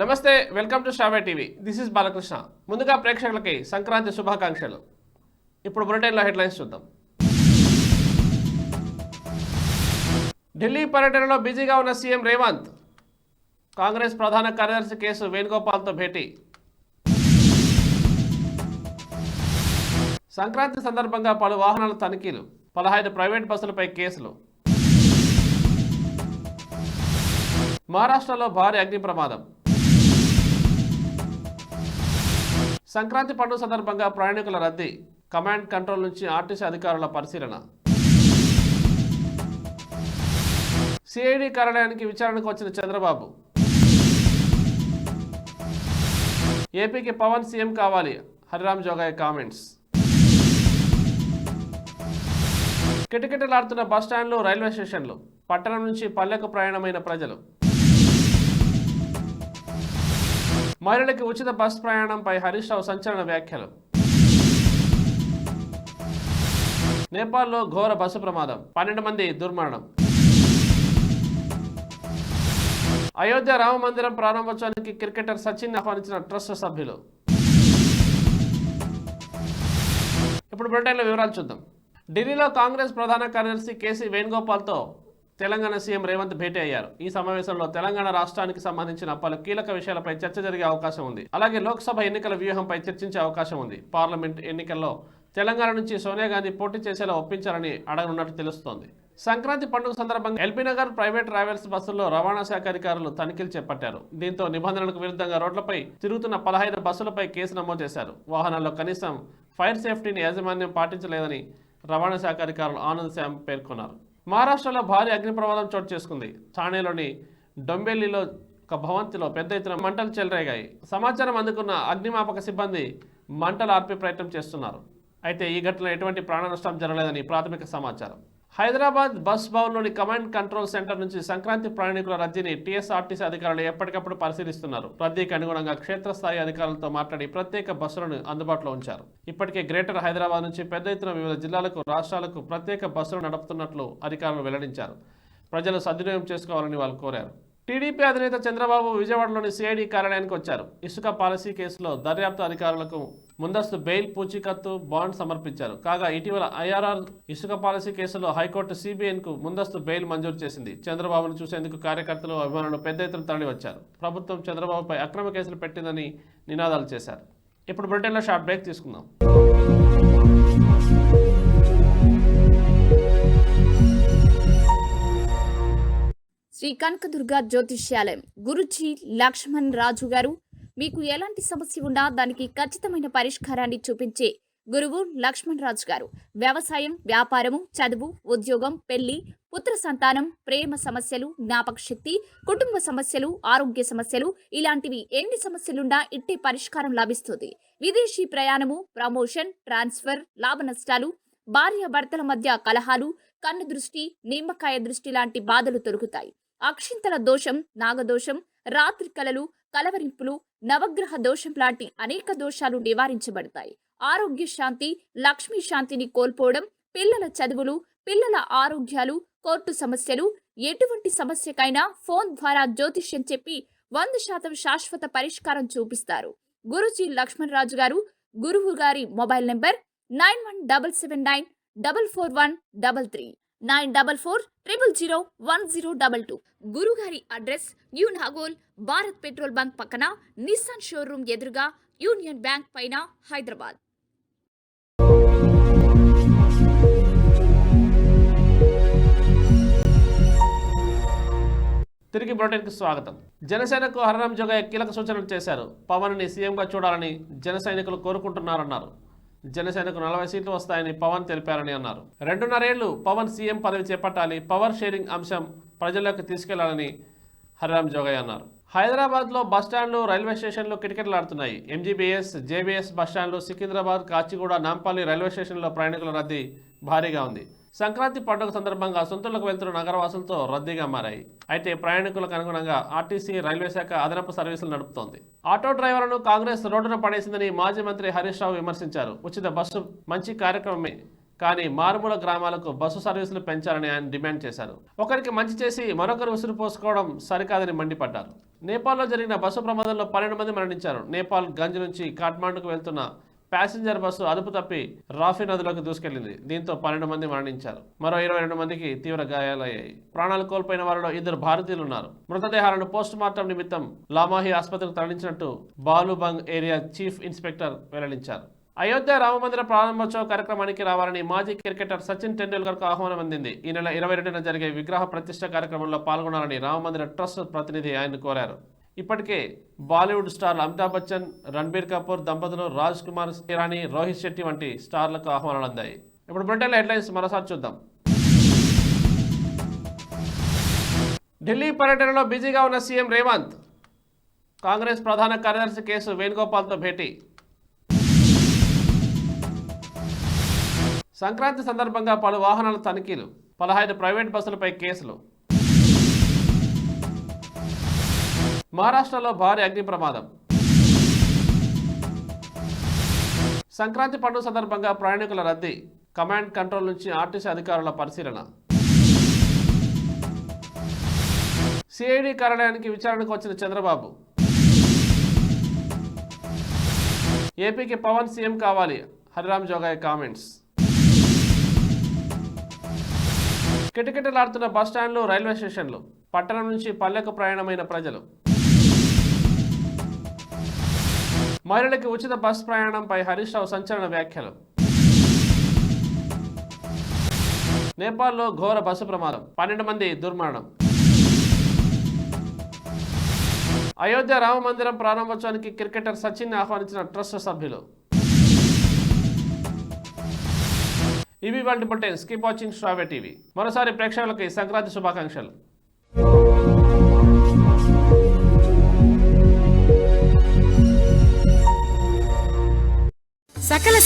నమస్తే, welcome to స్టావే TV. This is Balakrishna. ముందుగా ప్రేక్షకులకి సంక్రాంతి శుభాకాంక్షలు. ఇప్పుడు బులెటిన్లో హెడ్లైన్స్ చూద్దాం. ఢిల్లీ పర్యటనలో బిజీగా ఉన్న సీఎం రేవంత్. కాంగ్రెస్ ప్రధాన కార్యదర్శి కేసు వేణుగోపాల్తో భేటీ. సంక్రాంతి సందర్భంగా పలు వాహనాల తనిఖీలు, 15 ప్రైవేట్ బస్సులపై కేసులు. మహారాష్ట్రలో భారీ అగ్ని ప్రమాదం. సంక్రాంతి పండుగ సందర్భంగా ప్రయాణికుల రద్దీ, కమాండ్ కంట్రోల్ నుంచి ఆర్టీసీ అధికారుల పరిశీలన. సిఐడి కార్యాలయానికి విచారణకు వచ్చిన చంద్రబాబు. ఏపీకి పవన్ సీఎం కావాలి, హరిరామ్ జోగయ్య కామెంట్స్. కిటకిటలాడుతున్న బస్టాండ్లు, రైల్వే స్టేషన్లు, పట్టణం నుంచి పల్లెకు ప్రయాణమైన ప్రజలు. మహిళలకి ఉచిత బస్ ప్రయాణంపై హరీష్ రావు సంచలన వ్యాఖ్యలు. నేపాల్లో ఘోర బస్సు ప్రమాదం, 12 మంది దుర్మరణం. అయోధ్య రామ మందిరం ప్రారంభోత్సవానికి క్రికెటర్ సచిన్ ఆహ్వానించిన ట్రస్ట్ సభ్యులు. ఇప్పుడు బులెటిన్లో వివరాలు చూద్దాం. ఢిల్లీలో కాంగ్రెస్ ప్రధాన కార్యదర్శి కేసీ వేణుగోపాల్తో తెలంగాణ సీఎం రేవంత్ భేటీ అయ్యారు. ఈ సమావేశంలో తెలంగాణ రాష్ట్రానికి సంబంధించిన పలు కీలక విషయాలపై చర్చ జరిగే అవకాశం ఉంది. అలాగే లోక్సభ ఎన్నికల వ్యూహంపై చర్చించే అవకాశం ఉంది. పార్లమెంట్ ఎన్నికల్లో తెలంగాణ నుంచి సోనియా గాంధీ పోటీ చేసేలా ఒప్పించాలని అడగనున్నట్టు తెలుస్తోంది. సంక్రాంతి పండుగ సందర్భంగా ఎల్బీ నగర్ ప్రైవేట్ ట్రావెల్స్ బస్సుల్లో రవాణా శాఖ అధికారులు తనిఖీలు చేపట్టారు. దీంతో నిబంధనలకు విరుద్ధంగా రోడ్లపై తిరుగుతున్న 15 బస్సులపై కేసు నమోదు చేశారు. వాహనాల్లో కనీసం ఫైర్ సేఫ్టీని యాజమాన్యం పాటించలేదని రవాణా శాఖ అధికారులు ఆనంద్ శ్యామ్ పేర్కొన్నారు. మహారాష్ట్రలో భారీ అగ్ని ప్రమాదం చోటు చేసుకుంది. థానేలోని డొంబెల్లిలో ఒక భవంతిలో పెద్ద ఎత్తున మంటలు చెలరేగాయి. సమాచారం అందుకున్న అగ్నిమాపక సిబ్బంది మంటలు ఆర్పే ప్రయత్నం చేస్తున్నారు. అయితే ఈ ఘటనలో ఎటువంటి ప్రాణ నష్టం జరగలేదని ప్రాథమిక సమాచారం. హైదరాబాద్ బస్ భవన్లోని కమాండ్ కంట్రోల్ సెంటర్ నుంచి సంక్రాంతి ప్రయాణికుల రద్దీని టీఎస్ఆర్టీసీ అధికారులు ఎప్పటికప్పుడు పరిశీలిస్తున్నారు. రద్దీకి అనుగుణంగా క్షేత్రస్థాయి అధికారులతో మాట్లాడి ప్రత్యేక బస్సులను అందుబాటులో ఉంచారు. ఇప్పటికే గ్రేటర్ హైదరాబాద్ నుంచి పెద్ద ఎత్తున వివిధ జిల్లాలకు, రాష్ట్రాలకు ప్రత్యేక బస్సులు నడుపుతున్నట్లు అధికారులు వెల్లడించారు. ప్రజలు సద్వినియోగం చేసుకోవాలని వాళ్ళు కోరారు. టీడీపీ అధినేత చంద్రబాబు విజయవాడలోని సిఐడి కార్యాలయానికి వచ్చారు. ఇసుక పాలసీ కేసులో దర్యాప్తు అధికారులకు ముందస్తు బెయిల్, పూచీకత్తు, బాండ్ సమర్పించారు. కాగా ఇటీవల ఐఆర్ఆర్ ఇసుక పాలసీ కేసులో హైకోర్టు సిబిఐకు ముందస్తు బెయిల్ మంజూరు చేసింది. చంద్రబాబును చూసేందుకు కార్యకర్తలు, అభిమానులు పెద్ద ఎత్తున తరలివచ్చారు. ప్రభుత్వం చంద్రబాబుపై అక్రమ కేసులు పెట్టిందని నినాదాలు చేశారు. ఇప్పుడు బులెటిన్లో షార్ట్ బ్రేక్ తీసుకుందాం. శ్రీ కనకదుర్గ జ్యోతిష్యాలయం గురుజీ లక్ష్మణ్ రాజు గారు. మీకు ఎలాంటి సమస్య ఉన్నా దానికి ఖచ్చితమైన పరిష్కారాన్ని చూపించే గురువు లక్ష్మణ్ రాజు గారు. వ్యవసాయం, వ్యాపారము, చదువు, ఉద్యోగం, పెళ్లి, పుత్ర సంతానం, ప్రేమ సమస్యలు, జ్ఞాపక శక్తి, కుటుంబ సమస్యలు, ఆరోగ్య సమస్యలు, ఇలాంటివి ఎన్ని సమస్యలున్నా ఇట్టే పరిష్కారం లభిస్తుంది. విదేశీ ప్రయాణము, ప్రమోషన్, ట్రాన్స్ఫర్, లాభ నష్టాలు, భార్యాభర్తల మధ్య కలహాలు, కన్ను దృష్టి, నిమ్మకాయ దృష్టి లాంటి బాధలు తొలగుతాయి. అక్షింతల దోషం, నాగదోషం, రాత్రి కలలు, కలవరింపులు, నవగ్రహ దోషం లాంటి అనేక దోషాలు నివారించబడతాయి. ఆరోగ్య శాంతి, లక్ష్మీ శాంతిని కోల్పోవడం, పిల్లల చదువులు, పిల్లల ఆరోగ్యాలు, కోర్టు సమస్యలు, ఎటువంటి సమస్యకైనా ఫోన్ ద్వారా జ్యోతిష్యం చెప్పి 100% శాశ్వత పరిష్కారం చూపిస్తారు. గురుజీ లక్ష్మణ్ రాజు గారు. గురువు గారి మొబైల్ నెంబర్ 9177944133 9440001022. గురుగారి address new Nagole, Bharat petrol bunk పక్కన, నిస్సాన్ షోరూమ్ ఎదురుగా, యూనియన్ బ్యాంక్ పైన, హైదరాబాద్. తిరిగి బులెటిన్కి స్వాగతం. జనసేనకు హరిరామ్ జోగయ్య కీలక సూచనలు చేశారు. పవన్ని సీఎంగా చూడాలని జన సైనికులు కోరుకుంటున్నారన్నారు. జనసేనకు 40 సీట్లు వస్తాయని పవన్ తెలిపారని అన్నారు. 2.5 ఏళ్లు పవన్ సీఎం పదవి చేపట్టాలి, పవర్ షేరింగ్ అంశం ప్రజల్లోకి తీసుకెళ్లాలని హరిరామ్ జోగయ్య అన్నారు. హైదరాబాద్లో బస్టాండ్లు, రైల్వే స్టేషన్లు కిటకిటలాడుతున్నాయి. ఎంజీబీఎస్, జేబీఎస్ బస్టాండ్లు, సికింద్రాబాద్, కాచిగూడ, నాంపల్లి రైల్వే స్టేషన్లో ప్రయాణికుల రద్దీ భారీగా ఉంది. సంక్రాంతి పండుగ సందర్భంగా సొంతలకు వెళ్తున్న నగరవాసులతో రద్దీగా మారాయి. అయితే ప్రయాణికులకు అనుగుణంగా ఆర్టీసీ, రైల్వే శాఖ అదనపు సర్వీసులు నడుపుతోంది. ఆటో డ్రైవర్లను కాంగ్రెస్ రోడ్డున పడేసిందని మాజీ మంత్రి హరీష్ రావు విమర్శించారు. ఉచిత బస్సు మంచి కార్యక్రమమే, కానీ మారుమూల గ్రామాలకు బస్సు సర్వీసులు పెంచాలని ఆయన డిమాండ్ చేశారు. ఒకరికి మంచి చేసి మరొకరు ఉసురు పోసుకోవడం సరికాదని మండిపడ్డారు. నేపాల్లో జరిగిన బస్సు ప్రమాదంలో 12 మంది మరణించారు. నేపాల్ గంజ్ నుంచి కాఠ్మాండుకు వెళ్తున్న ప్యాసింజర్ బస్సు అదుపు తప్పి రాఫీ నదిలోకి దూసుకెళ్లింది. దీంతో 12 మంది మరణించారు. మరో 22 మందికి తీవ్ర గాయాలయ్యాయి. ప్రాణాలు కోల్పోయిన వారిలో 2 భారతీయులు ఉన్నారు. మృతదేహాలను పోస్ట్ మార్టం నిమిత్తం లామాహి ఆసుపత్రికి తరలించినట్టు బాలుబంగ్ ఏరియా చీఫ్ ఇన్స్పెక్టర్ వెల్లడించారు. అయోధ్య రామమందిర ప్రారంభోత్సవ కార్యక్రమానికి రావాలని మాజీ క్రికెటర్ సచిన్ టెండూల్కర్కు ఆహ్వానం అందింది. ఈ నెల 22న జరిగే విగ్రహ ప్రతిష్ఠ కార్యక్రమంలో పాల్గొనాలని రామమందిర ట్రస్ట్ ప్రతినిధి ఆయన కోరారు. ఇప్పటికే బాలీవుడ్ స్టార్లు అమితాబ్ బచ్చన్, రణబీర్ కపూర్ దంపతులు, రాజ్ కుమార్ ఇరానీ, రోహిత్ శెట్టి వంటి స్టార్లకు ఆహ్వానాలు అందాయి. ఇప్పుడు బ్రిటన్ హెడ్లైన్స్ మరోసారి చూద్దాం. ఢిల్లీ పర్యటనలో బిజీగా ఉన్న సీఎం రేవంత్. కాంగ్రెస్ ప్రధాన కార్యదర్శి కేసు వేణుగోపాల్తో భేటీ. సంక్రాంతి సందర్భంగా పలు వాహనాల తనిఖీలు. 15 ప్రైవేట్ బస్సులపై కేసులు. మహారాష్ట్రలో భారీ అగ్ని ప్రమాదం. సంక్రాంతి పండుగ సందర్భంగా ప్రయాణికుల రద్దీ. కమాండ్ కంట్రోల్ నుంచి ఆర్టీసీ అధికారుల పరిశీలన. సిఐడి కార్యాలయానికి విచారణకు వచ్చిన చంద్రబాబు. ఏపీకి పవన్ సీఎం కావాలి, హరిరామ్ జోగాయ్ కామెంట్స్. కిటకిటలాడుతున్న బస్టాండ్లు, రైల్వే స్టేషన్లు. పట్టణం నుంచి పల్లెకు ప్రయాణమైన ప్రజలు. మహిళలకి ఉచిత బస్ ప్రయాణంపై హరీష్ రావు సంచలన వ్యాఖ్యలు. నేపాల్లో ఘోర బస్సు ప్రమాదం, 12 మంది దుర్మరణం. అయోధ్య రామ మందిరం ప్రారంభోత్సవానికి క్రికెటర్ సచిన్ ఆహ్వానించిన ట్రస్ట్ సభ్యులు. ఇవి వాటి బులెటిన్స్. కీప్ వాచింగ్ శ్రావ్య టీవీ. మరోసారి ప్రేక్షకులకి సంక్రాంతి శుభాకాంక్షలు. సకల